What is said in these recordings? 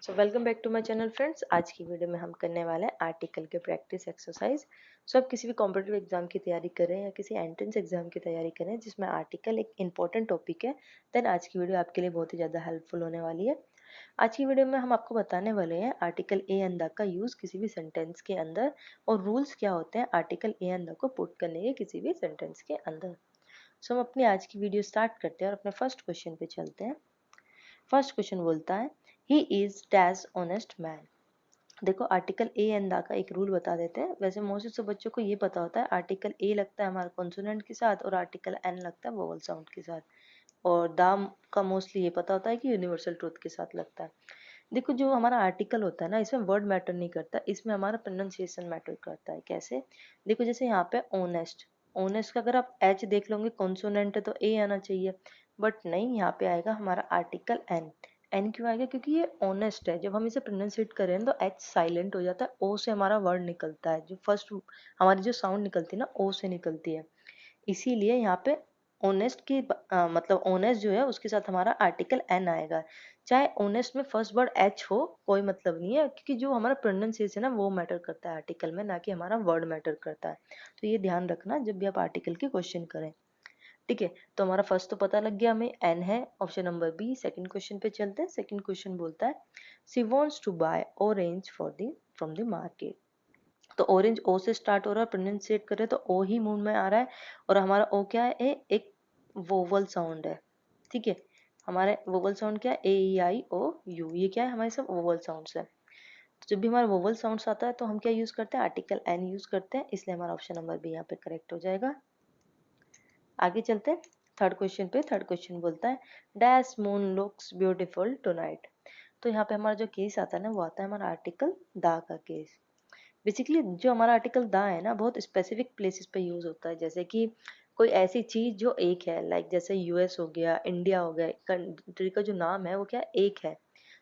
So welcome back to my channel friends. आज की video में हम करने वाले हैं आर्टिकल के प्रैक्टिस एक्सरसाइज। सो आप किसी भी कॉम्पिटिटिव एग्जाम की तैयारी कर रहे हैं या किसी एंट्रेंस एग्जाम की तैयारी कर रहे हैं जिसमें आर्टिकल एक इंपॉर्टेंट टॉपिक है, देन आज की वीडियो आपके लिए बहुत ही ज़्यादा हेल्पफुल होने वाली है। आज की वीडियो में हम आपको बताने वाले हैं आर्टिकल ए एंड द का यूज़ किसी भी सेंटेंस के अंदर और रूल्स क्या होते हैं आर्टिकल ए एंड द को पुट करने के किसी भी सेंटेंस के अंदर। सो हम अपनी आज की वीडियो स्टार्ट करते हैं और अपने फर्स्ट क्वेश्चन पे चलते हैं। फर्स्ट क्वेश्चन बोलता है he is dash honest man. देखो आर्टिकल ए एंड दा का एक रूल बता देते हैं। वैसे मोस्टली सब बच्चों को ये पता होता है आर्टिकल ए लगता है हमारा कॉन्सोनेंट के साथ और आर्टिकल एन लगता है वोवल साउंड के साथ, और दा का मोस्टली ये पता होता है कि यूनिवर्सल ट्रूथ के साथ लगता है। देखो जो हमारा आर्टिकल होता है ना, इसमें वर्ड मैटर नहीं करता, इसमें हमारा प्रोनाउंसिएशन मैटर करता है। कैसे? देखो जैसे यहाँ पे ऑनेस्ट, ऑनेस्ट का अगर आप एच देख लोगे कॉन्सोनेंट है तो ए आना चाहिए, बट नहीं, यहाँ पे आएगा हमारा आर्टिकल एन। एन क्यों आएगा? क्योंकि ये ऑनेस्ट है। जब हम इसे प्रोनाउंसिएट करें तो एच साइलेंट हो जाता है, ओ से हमारा वर्ड निकलता है। जो फर्स्ट हमारी जो साउंड निकलती है ना, ओ से निकलती है। इसीलिए यहाँ पे ऑनेस्ट की मतलब ऑनेस्ट जो है उसके साथ हमारा आर्टिकल एन आएगा। चाहे ऑनेस्ट में फर्स्ट वर्ड एच हो, कोई मतलब नहीं है, क्योंकि जो हमारा प्रोनाउंसिएशन है वो मैटर करता है आर्टिकल में, ना कि हमारा वर्ड मैटर करता है। तो ये ध्यान रखना जब भी आप आर्टिकल के क्वेश्चन करें। ठीक है, तो हमारा फर्स्ट तो पता लग गया हमें, एन है, option number B. Second question पे चलते हैं। सेकंड क्वेश्चन बोलता है she wants to buy orange from the market. तो ऑरेंज ओ से स्टार्ट हो रहा है, प्रोनाउंसिएट कर रहे हैं तो ओ ही मुंह में आ रहा है, और हमारा ओ क्या है? एक वोवल साउंड है। ठीक है, हमारे वोवल साउंड क्या है? ए ई आई ओ यू, ये क्या है? हमारे सब वोवल साउंड्स है। तो जब भी हमारा वोवल साउंड्स आता है तो हम क्या यूज करते हैं? आर्टिकल एन यूज करते हैं, इसलिए हमारा ऑप्शन नंबर बी यहाँ पे करेक्ट हो जाएगा। आगे चलते हैं थर्ड क्वेश्चन पे। थर्ड क्वेश्चन बोलता है dash moon looks beautiful tonight. तो यहाँ पे हमारा जो केस आता है ना, वो आता है हमारा आर्टिकल दा का केस। बेसिकली जो हमारा आर्टिकल दा है ना, बहुत स्पेसिफिक प्लेसेस पे यूज होता है। जैसे कि कोई ऐसी चीज जो एक है, लाइक जैसे यूएस हो गया, इंडिया हो गया, कंट्री का जो नाम है वो क्या एक है।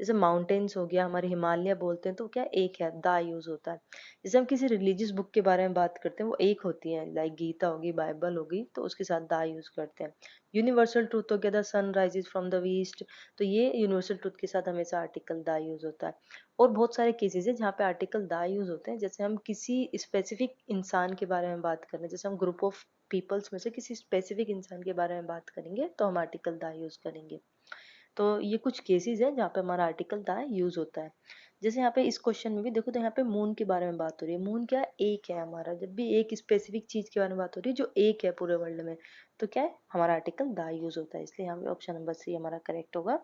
जैसे माउंटेन्स हो गया, हमारे हिमालय बोलते हैं तो क्या एक है, दा यूज होता है। जैसे हम किसी रिलीजियस बुक के बारे में बात करते हैं, वो एक होती है, लाइक गीता होगी, बाइबल होगी, तो उसके साथ दा यूज करते हैं। यूनिवर्सल ट्रूथ हो गया, the sun rises from the east, तो ये यूनिवर्सल ट्रूथ के साथ हमेशा आर्टिकल दा यूज होता है। और बहुत सारे केसेस है जहाँ पे आर्टिकल दा यूज होते हैं। जैसे हम किसी स्पेसिफिक इंसान के बारे में बात कर रहे हैं, जैसे हम ग्रुप ऑफ पीपल्स में से किसी स्पेसिफिक इंसान के बारे में बात करेंगे तो हम आर्टिकल दा यूज करेंगे। तो ये कुछ केसेस है जहाँ पे हमारा आर्टिकल दा यूज होता है। जैसे यहाँ पे इस क्वेश्चन में भी देखो, तो यहाँ पे मून के बारे में बात हो रही है। मून क्या है? एक है हमारा। जब भी एक स्पेसिफिक चीज के बारे में बात हो रही है जो एक है पूरे वर्ल्ड में, तो क्या है? हमारा आर्टिकल दा यूज होता है, इसलिए यहाँ पे ऑप्शन नंबर सी हमारा करेक्ट होगा।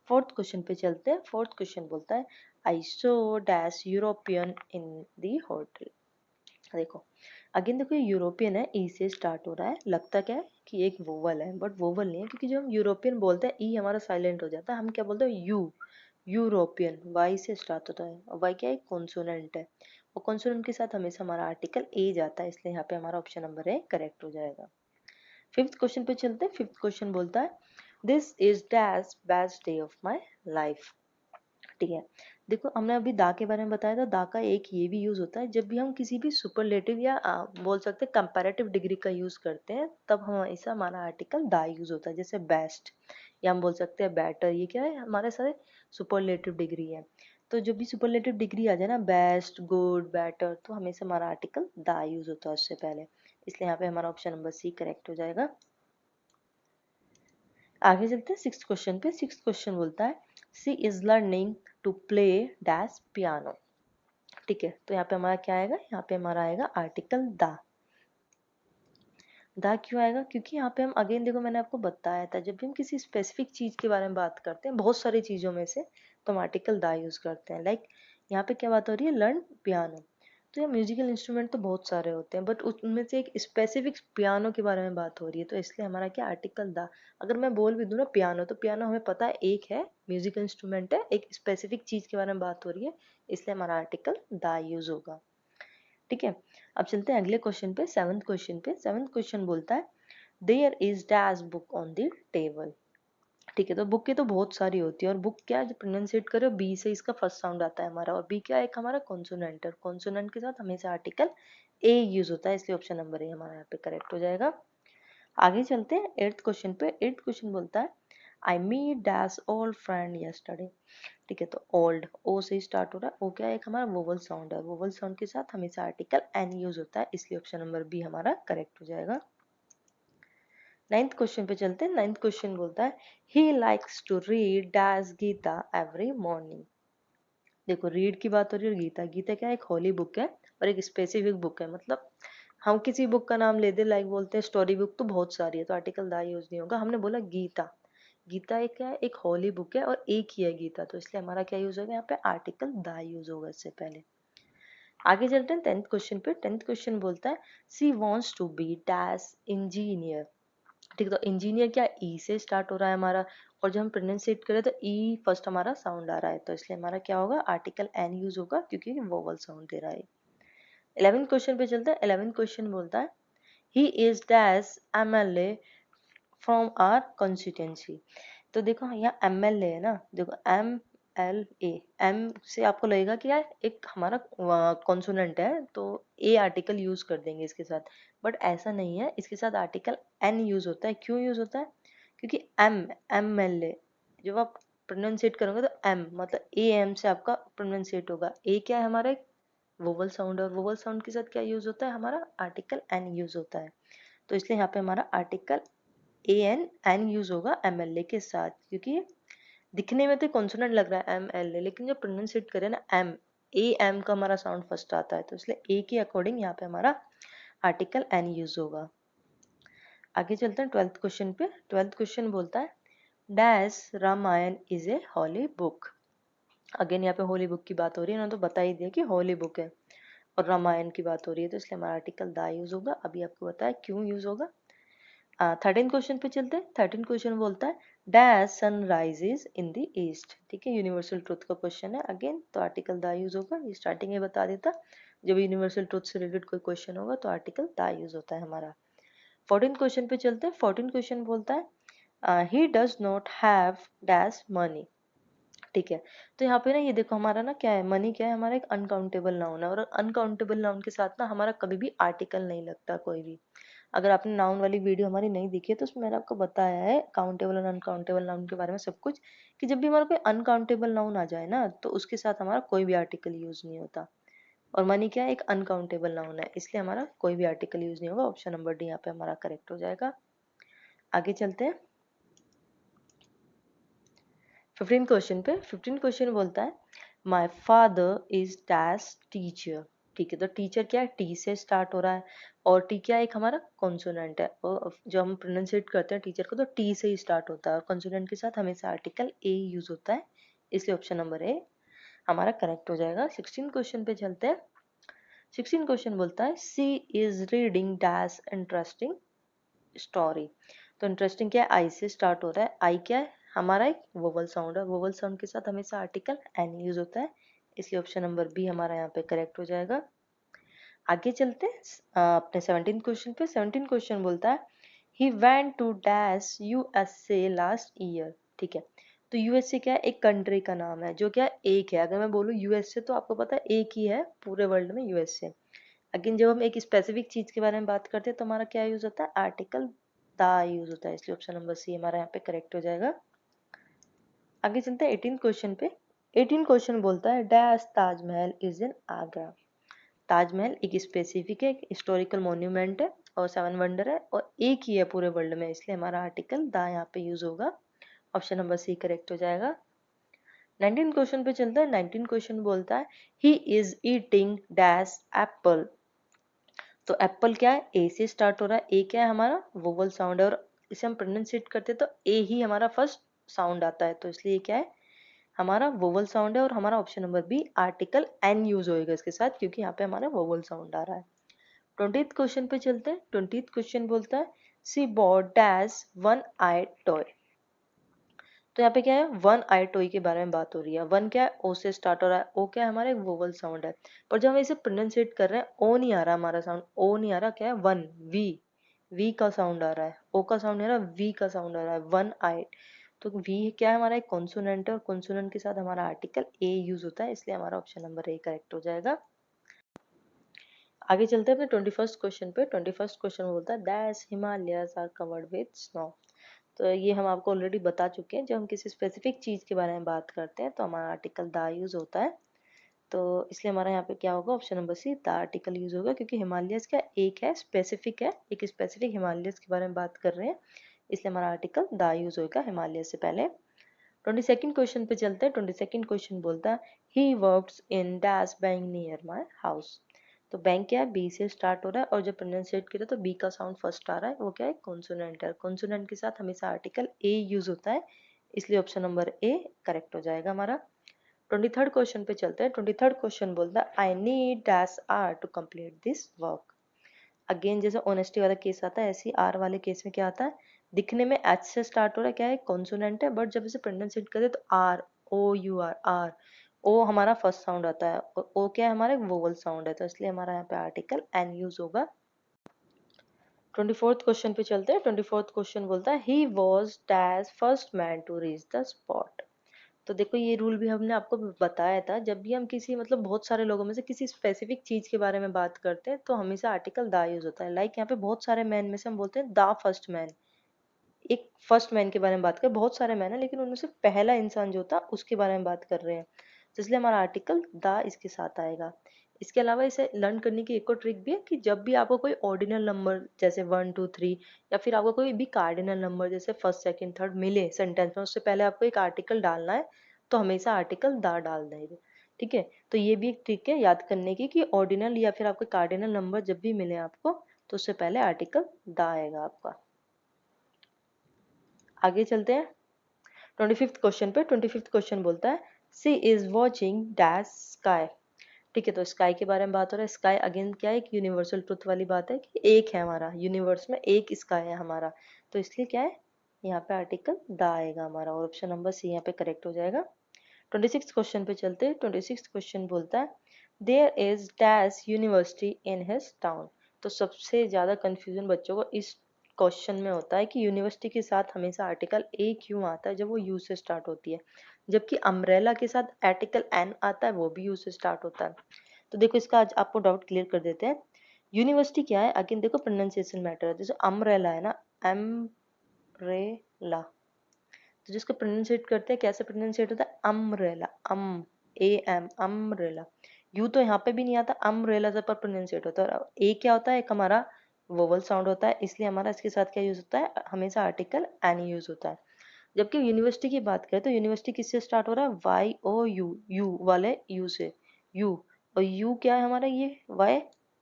फोर्थ क्वेश्चन पे चलते हैं। फोर्थ क्वेश्चन बोलता है आई सो डैश यूरोपियन इन दी होटल। देखो अगेन, देखो ये यूरोपियन है, ई से स्टार्ट हो रहा है, लगता क्या है कि एक वोवल है, बट वोवल नहीं है, क्योंकि जब हम यूरोपियन बोलते हैं ई हमारा साइलेंट हो जाता है। हम क्या बोलते हैं? यू, यूरोपियन, वाई से स्टार्ट होता है, और वाई क्या है? कॉन्सोनेंट है, और कॉन्सोनेंट के साथ हमेशा हमारा आर्टिकल ए जाता है, इसलिए यहाँ पे हमारा ऑप्शन नंबर ए करेक्ट हो जाएगा। फिफ्थ क्वेश्चन पे चलते हैं। फिफ्थ क्वेश्चन बोलता है this is dash best day of my life. ठीक है, देखो हमने अभी दा के बारे में बताया था, दा का एक ये भी यूज होता है जब भी हम किसी भी सुपरलेटिव या बोल सकते हैं कंपैरेटिव डिग्री का यूज करते हैं, तब हम ऐसा हमारा आर्टिकल दा यूज होता है। जैसे बेस्ट, या हम बोल सकते हैं बेटर, ये क्या है? हमारे सारे सुपरलेटिव डिग्री है। तो जब भी सुपरलेटिव डिग्री आ जाए ना, बेस्ट, गुड, बेटर, तो हमेशा हमारा आर्टिकल दा यूज होता है उससे पहले, इसलिए यहाँ पे हमारा ऑप्शन नंबर सी करेक्ट हो जाएगा। आगे चलते हैं सिक्स क्वेश्चन पे। सिक्स क्वेश्चन बोलता है she is learning to play dash piano. ठीक है, तो यहाँ पे हमारा क्या आएगा? यहाँ पे हमारा आएगा आर्टिकल दा। दा क्यों आएगा? क्योंकि यहाँ पे हम अगेन देखो, मैंने आपको बताया था जब भी हम किसी स्पेसिफिक चीज के बारे में बात करते हैं, बहुत सारी चीजों में से, तो हम आर्टिकल दा यूज करते हैं। लाइक यहाँ पे क्या बात हो रही है? Learn piano. तो ये म्यूजिकल इंस्ट्रूमेंट तो बहुत सारे होते हैं, बट उनमें से एक स्पेसिफिक पियानो के बारे में बात हो रही है, तो इसलिए हमारा क्या? आर्टिकल दा। अगर मैं बोल भी दूं ना पियानो, तो पियानो हमें पता है एक है, म्यूजिकल इंस्ट्रूमेंट है, एक स्पेसिफिक चीज के बारे में बात हो रही है, इसलिए हमारा आर्टिकल दा यूज होगा। ठीक है, अब चलते हैं अगले क्वेश्चन पे, सेवंथ क्वेश्चन पे। सेवंथ क्वेश्चन बोलता है there is dash book on the table. ठीक है, तो बुक की तो बहुत सारी होती है, और बुक क्या है? जो प्रोनाउंसिएट करो बी से, इसका फर्स्ट साउंड आता है हमारा, और बी क्या है? एक हमारा कॉन्सोनेंट है, कॉन्सोनेंट के साथ हमेशा आर्टिकल ए यूज होता है, इसलिए ऑप्शन नंबर ए हमारा यहाँ पे करेक्ट हो जाएगा। आगे चलते हैं एट्थ क्वेश्चन पे। एट्थ क्वेश्चन बोलता है I meet dash old friend yesterday. ठीक है, तो ओल्ड ओ से ही स्टार्ट हो रहा है। ओ क्या है, एक हमारा वोवल साउंड है। वोवल साउंड के साथ हमेशा आर्टिकल एन यूज होता है, इसलिए ऑप्शन नंबर बी हमारा करेक्ट हो जाएगा। नाइन्थ क्वेश्चन पे चलते हैं। नाइन्थ क्वेश्चन बोलता है he likes to read dash Gita every morning. देखो, रीड की बात हो रही है, गीता, गीता क्या है, एक होली बुक है और एक स्पेसिफिक बुक है। मतलब हम किसी बुक का नाम ले दे, लाइक बोलते हैं स्टोरी बुक, तो बहुत सारी है, तो आर्टिकल दा यूज नहीं होगा। हमने बोला गीता, गीता एक क्या है, एक होली बुक है और एक ही है गीता, तो इसलिए हमारा क्या यूज होगा यहाँ पे, आर्टिकल दा यूज होगा इससे पहले। आगे चलते हैं टेंथ क्वेश्चन पे। टेंथ क्वेश्चन बोलता है she wants to be dash engineer. ठीक है, तो इंजीनियर क्या ई से स्टार्ट हो रहा है हमारा, और जब हम प्रोनाउंसिएट करें तो ई फर्स्ट हमारा साउंड आ रहा है, तो इसलिए हमारा क्या होगा, आर्टिकल एन यूज होगा क्योंकि वोवल साउंड दे रहा है। 11th क्वेश्चन पे चलते हैं। 11th क्वेश्चन बोलता है he is dash MLA from R constituency. तो देखो यहाँ एमएलए है ना, देखो एम एल ए, एम से आपको लगेगा कि यार एक हमारा कॉन्सोनेंट है तो ए आर्टिकल यूज कर देंगे इसके साथ, बट ऐसा नहीं है, इसके साथ आर्टिकल एन यूज होता है। क्यों यूज होता है, क्योंकि एम एल ए जब आप प्रोनाउंसिएट करोगे तो एम मतलब ए एम से आपका प्रोनाउंसिएट होगा। ए क्या है हमारा एक वोवल साउंड, और वोवल साउंड के साथ क्या यूज होता है, हमारा आर्टिकल एन यूज होता है, तो इसलिए यहाँ पे हमारा article A N N use होगा एमएलए के साथ, क्योंकि दिखने में तो कॉन्सोनेंट लग रहा है एम एल ए, लेकिन जब प्रोनाउंसिएट करें ना एम ए एम का हमारा साउंड फर्स्ट आता है, तो इसलिए ए के अकॉर्डिंग यहाँ पे हमारा आर्टिकल एन यूज होगा। आगे चलते हैं 12th क्वेश्चन पे। 12th क्वेश्चन बोलता है dash Ramayana is a holy book. Again यहाँ पे होली बुक की बात हो रही है ना, तो बता ही दिया कि होली बुक है, और रामायण की बात हो रही है, तो इसलिए हमारा आर्टिकल दा यूज होगा। अभी आपको बताया क्यों यूज होगा। 13 क्वेश्चन पे चलते हैं। 13 क्वेश्चन बोलता है dash sun rises in the east. ठीक है, यूनिवर्सल ट्रुथ का क्वेश्चन है अगेन, तो आर्टिकल दा यूज होगा। ये स्टार्टिंग में बता देता, जब यूनिवर्सल ट्रुथ से रिलेटेड कोई क्वेश्चन होगा तो आर्टिकल दा यूज होता है हमारा। 14 क्वेश्चन पे चलते हैं। 14 क्वेश्चन बोलता है he does not have dash money. ठीक है, तो यहाँ पे ना ये देखो हमारा ना क्या है, मनी क्या है, हमारा एक अनकाउंटेबल नाउन है, और अनकाउंटेबल नाउन के साथ ना हमारा कभी भी आर्टिकल नहीं लगता कोई भी। अगर आपने नाउन वाली वीडियो हमारी नहीं देखी है तो उसमें मैंने आपको बताया है काउंटेबल और अनकाउंटेबल नाउन के बारे में सब कुछ, कि जब भी हमारा कोई अनकाउंटेबल नाउन आ जाए ना तो उसके साथ हमारा कोई भी आर्टिकल यूज नहीं होता, और मनी क्या है, एक अनकाउंटेबल नाउन है, इसलिए हमारा कोई भी आर्टिकल यूज नहीं होगा। ऑप्शन नंबर डी यहाँ पे हमारा करेक्ट हो जाएगा। आगे चलते हैं 15 क्वेश्चन पे। 15 क्वेश्चन बोलता है my father is dash teacher. ठीक है, तो टीचर क्या है, टी से स्टार्ट हो रहा है, और टी क्या एक हमारा कॉन्सोनेंट है, और जब हम प्रोनाउंसिएट करते हैं टीचर को तो टी से ही स्टार्ट होता है, और कॉन्सोनेंट के साथ हमेशा आर्टिकल ए यूज होता है, इसलिए ऑप्शन नंबर ए हमारा करेक्ट हो जाएगा। 16 क्वेश्चन पे चलते हैं। 16 क्वेश्चन बोलता है she is reading dash interesting story. तो इंटरेस्टिंग क्या है, आई से स्टार्ट हो रहा है। आई क्या है, हमारा एक वोवल साउंड है, वोवल साउंड के साथ हमेशा आर्टिकल एन यूज होता है, इसलिए ऑप्शन नंबर बी हमारा यहाँ पे करेक्ट हो जाएगा। आगे चलते हैं अपने 17 क्वेश्चन पे। 17 क्वेश्चन बोलता है he went to dash USA last year. ठीक है, तो यूएसए क्या है, एक कंट्री का नाम है जो क्या है, एक है। अगर मैं बोलूँ यूएसए तो आपको पता है एक ही है पूरे वर्ल्ड में, यूएसए। अगेन जब हम एक स्पेसिफिक चीज के बारे में बात करते हैं तो हमारा क्या यूज होता है, आर्टिकल दा यूज होता है, इसलिए ऑप्शन नंबर सी हमारा यहाँ पे करेक्ट हो जाएगा। आगे चलते हैं 18 क्वेश्चन पे। 18 क्वेश्चन बोलता है dash Taj Mahal is in Agra. Taj Mahal एक स्पेसिफिक है, एक हिस्टोरिकल मॉन्यूमेंट है और 7 वंडर है, और एक ही है पूरे वर्ल्ड में, इसलिए हमारा आर्टिकल दा यहाँ पे यूज होगा, ऑप्शन नंबर सी करेक्ट हो जाएगा। 19 क्वेश्चन पे चलता है। 19 क्वेश्चन बोलता है he is eating dash Apple. तो एप्पल क्या है, ए से स्टार्ट हो रहा है, ए क्या है हमारा वोवल साउंड है, और इसे हम प्रोनाउंसिएट करते हैं तो ए ही हमारा फर्स्ट साउंड आता है, तो इसलिए क्या है हमारा वोवल साउंड है, और हमारा option number B article an use होएगा इसके साथ, क्योंकि यहाँ पे हमारा वोवल साउंड आ रहा है। 20th क्वेश्चन पे चलते हैं। 20th क्वेश्चन बोलता है सी बॉट डैश वन आई टॉय। तो यहाँ पे क्या है, वन आई टॉय के बारे में बात हो रही है। वन क्या है, ओ से स्टार्ट हो रहा है, ओ क्या है हमारा एक वोवल साउंड है, पर जब हम इसे प्रोनाउंसिएट कर रहे हैं ओ नहीं आ रहा हमारा साउंड, ओ नहीं आ रहा, क्या है वन, वी, वी का साउंड आ रहा है, ओ का साउंड नहीं आ रहा, वी का साउंड आ रहा है, वन आई। तो वी क्या है हमारा एक कॉन्सोनेंट है, और कॉन्सोनेंट के साथ हमारा आर्टिकल ए यूज होता है, इसलिए हमारा ऑप्शन नंबर ए करेक्ट हो जाएगा। आगे चलते हैं अपने 21st क्वेश्चन पे। 21st क्वेश्चन बोलता है dash Himalayas are covered with snow. तो ये हम आपको ऑलरेडी बता चुके हैं, जब हम किसी स्पेसिफिक चीज़ के बारे में बात करते हैं तो हमारा आर्टिकल द यूज़ होता है। तो इसलिए हमारा यहाँ पे क्या होगा, option number C, the article use होगा, क्योंकि हिमालयस का एक है, स्पेसिफिक है, एक स्पेसिफिक हिमालयस के बारे में बात कर रहे हैं, इसलिए हमारा आर्टिकल द यूज़ होगा हिमालयस से पहले। 22nd क्वेश्चन पे चलते हैं। 22nd क्वेश्चन बोलता है he works in dash bank near my house. तो बैंक क्या है, बी से स्टार्ट हो रहा है, और जब प्रोनाउंसिएट किया तो बी का साउंड फर्स्ट आ रहा है, वो क्या है, कॉन्सोनेंट है। कॉन्सोनेंट के साथ हमेशा आर्टिकल ए यूज होता है, इसलिए ऑप्शन नंबर ए करेक्ट हो जाएगा हमारा। 23rd क्वेश्चन पे चलते हैं। 23rd क्वेश्चन बोलता है I need dash hour to complete this work. Again जैसे ऑनेस्टी वाला केस आता है, ऐसे ही आर वाले केस में क्या आता है, दिखने में एच से स्टार्ट हो रहा है, क्या है, कॉन्सोनेंट है, बट जब इसे प्रोनाउंसिएट करते तो R, O U R, R, O हमारा फर्स्ट साउंड आता है, और ओ क्या है, हमारा एक वोवल साउंड है, तो इसलिए हमारा यहाँ पे आर्टिकल एन यूज होगा। 24th क्वेश्चन पे चलते हैं। 24th क्वेश्चन बोलता है he was dash first man to reach the spot. तो देखो ये रूल भी हमने आपको बताया था, जब भी हम किसी मतलब बहुत सारे लोगों में से किसी स्पेसिफिक चीज के बारे में बात करते हैं तो हमेशा आर्टिकल दा यूज होता है। लाइक यहाँ पे बहुत सारे मैन में से हम बोलते हैं द फर्स्ट मैन, एक फर्स्ट मैन के बारे में बात कर, बहुत सारे मैन है लेकिन उनमें से पहला इंसान जो था उसके बारे में बात कर रहे हैं, तो इसलिए हमारा आर्टिकल द इसके साथ आएगा। इसके अलावा इसे लर्न करने की एक और ट्रिक भी है कि जब भी आपको कोई ऑर्डिनल नंबर जैसे 1 2 3 या फिर आपको कोई भी कार्डिनल नंबर जैसे फर्स्ट सेकंड थर्ड मिले सेंटेंस में, उससे पहले आपको एक आर्टिकल डालना है, तो हमेशा आर्टिकल द डाल देंगे। ठीक है, तो ये भी एक ट्रिक है याद करने की कि ऑर्डिनल या फिर आपके कार्डिनल नंबर जब भी मिले आपको तो उससे पहले आर्टिकल द आएगा आपका। आगे चलते हैं 25th क्वेश्चन पे। 25th क्वेश्चन बोलता है she is watching dash sky. ठीक है, तो स्काई के बारे में बात हो रहा है। स्काई अगेन क्या है, एक यूनिवर्सल ट्रुथ वाली बात है कि एक है हमारा यूनिवर्स में, एक स्काई है हमारा, तो इसलिए क्या है, यहाँ पे आर्टिकल द आएगा हमारा, और ऑप्शन नंबर सी यहाँ पे करेक्ट हो जाएगा। 26th क्वेश्चन पे चलते हैं। 26th क्वेश्चन बोलता है there is dash university in his town. तो सबसे ज्यादा कंफ्यूजन बच्चों को इस क्वेश्चन में होता है कि यूनिवर्सिटी के साथ हमेशा आर्टिकल ए क्यों आता है जब वो यू से स्टार्ट होती है, जबकि अम्ब्रेला के साथ आर्टिकल एन आता है, वो भी यू से स्टार्ट होता है। तो देखो इसका आज आपको डाउट क्लियर कर देते हैं। यूनिवर्सिटी क्या है, अगेन देखो प्रोनाउंसिएशन मैटर है, जैसे अम्ब्रेला है ना, एम्ब्रेला, तो जिसको प्रोनाउंसिएट करते हैं कैसे प्रोनाउंसिएट होता है, umbrella, A M, umbrella. U तो यहाँ पे भी नहीं आता, अम्ब्रेला जब पर प्रोनाउंसिएट होता है, और ए क्या होता है, एक हमारा वोवल साउंड होता है, इसलिए हमारा इसके साथ क्या यूज होता है, हमेशा आर्टिकल एन यूज होता है। जबकि यूनिवर्सिटी की बात करें तो यूनिवर्सिटी किससे स्टार्ट हो रहा है, वाई ओ यू, यू वाले यू से, यू, और यू क्या है हमारा, ये वाई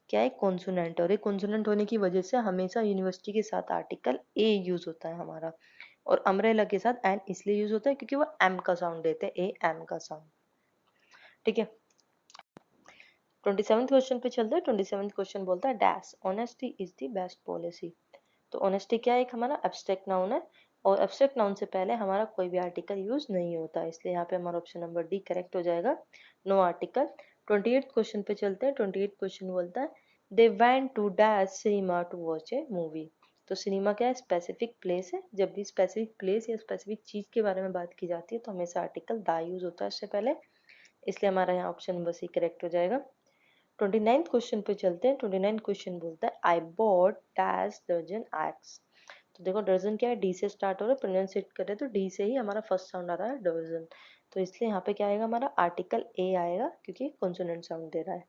क्या है, कॉन्सोनेंट, और ये कॉन्सोनेंट होने की वजह से हमेशा यूनिवर्सिटी के साथ आर्टिकल ए यूज होता है हमारा, और अम्ब्रेला के साथ एन इसलिए यूज होता है क्योंकि वो एम का साउंड देते हैं, ए एम का साउंड। ठीक है, 27th क्वेश्चन पे चलते हैं। 27th क्वेश्चन बोलता है dash honesty is the best policy. तो ऑनेस्टी क्या है, एक हमारा एब्स्ट्रैक्ट नाउन है, और एब्स्ट्रैक्ट नाउन से पहले हमारा कोई भी आर्टिकल यूज नहीं होता, इसलिए यहाँ पे हमारा ऑप्शन नंबर डी करेक्ट हो जाएगा, नो आर्टिकल। 28th क्वेश्चन पे चलते हैं। 28th क्वेश्चन बोलता है they went to dash cinema to watch a movie. तो सिनेमा क्या है, स्पेसिफिक प्लेस है, जब भी स्पेसिफिक प्लेस या स्पेसिफिक चीज के बारे में बात की जाती है तो हमेशा आर्टिकल द यूज होता है इससे पहले, इसलिए हमारा यहाँ ऑप्शन नंबर सी करेक्ट हो जाएगा। 29th क्वेश्चन पे चलते हैं। 29th क्वेश्चन बोलता है आई बॉट डैश दर्जन एग्स। तो देखो दर्जन क्या है, डी से स्टार्ट हो रहा है, प्रोनाउंसिएट कर रहे हैं तो डी से ही हमारा फर्स्ट साउंड आ रहा है दर्जन, तो इसलिए यहाँ पे क्या आएगा, हमारा आर्टिकल ए आएगा क्योंकि कॉन्सोनेंट साउंड दे रहा है।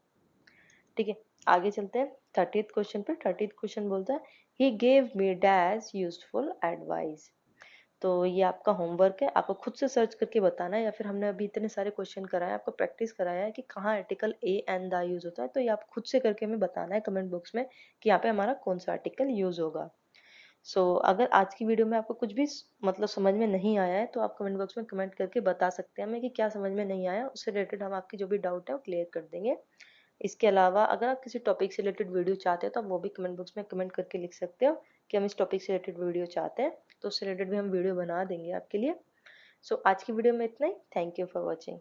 ठीक है, आगे चलते हैं 30th क्वेश्चन पे। 30th क्वेश्चन बोलता है he gave me dash useful advice. तो ये आपका होमवर्क है, आपको खुद से सर्च करके बताना है, या फिर हमने अभी इतने सारे क्वेश्चन कराए, आपको प्रैक्टिस कराया है कि कहाँ article A and the use होता है, तो ये आप खुद से करके हमें बताना है कमेंट बॉक्स में कि यहाँ पे हमारा कौन सा आर्टिकल यूज होगा। अगर आज की वीडियो में आपको कुछ भी मतलब समझ में नहीं आया है तो आप कमेंट बॉक्स में कमेंट करके बता सकते हैं हमें कि क्या समझ में नहीं आया, उससे रिलेटेड हम आपकी जो भी डाउट है वो क्लियर कर देंगे। इसके अलावा अगर आप किसी टॉपिक से रिलेटेड वीडियो चाहते हो तो आप वो भी कमेंट बॉक्स में कमेंट करके लिख सकते हो कि हम इस टॉपिक से रिलेटेड वीडियो चाहते हैं, तो उससे रिलेटेड भी हम वीडियो बना देंगे आपके लिए। आज की वीडियो में इतना ही। Thank you for watching.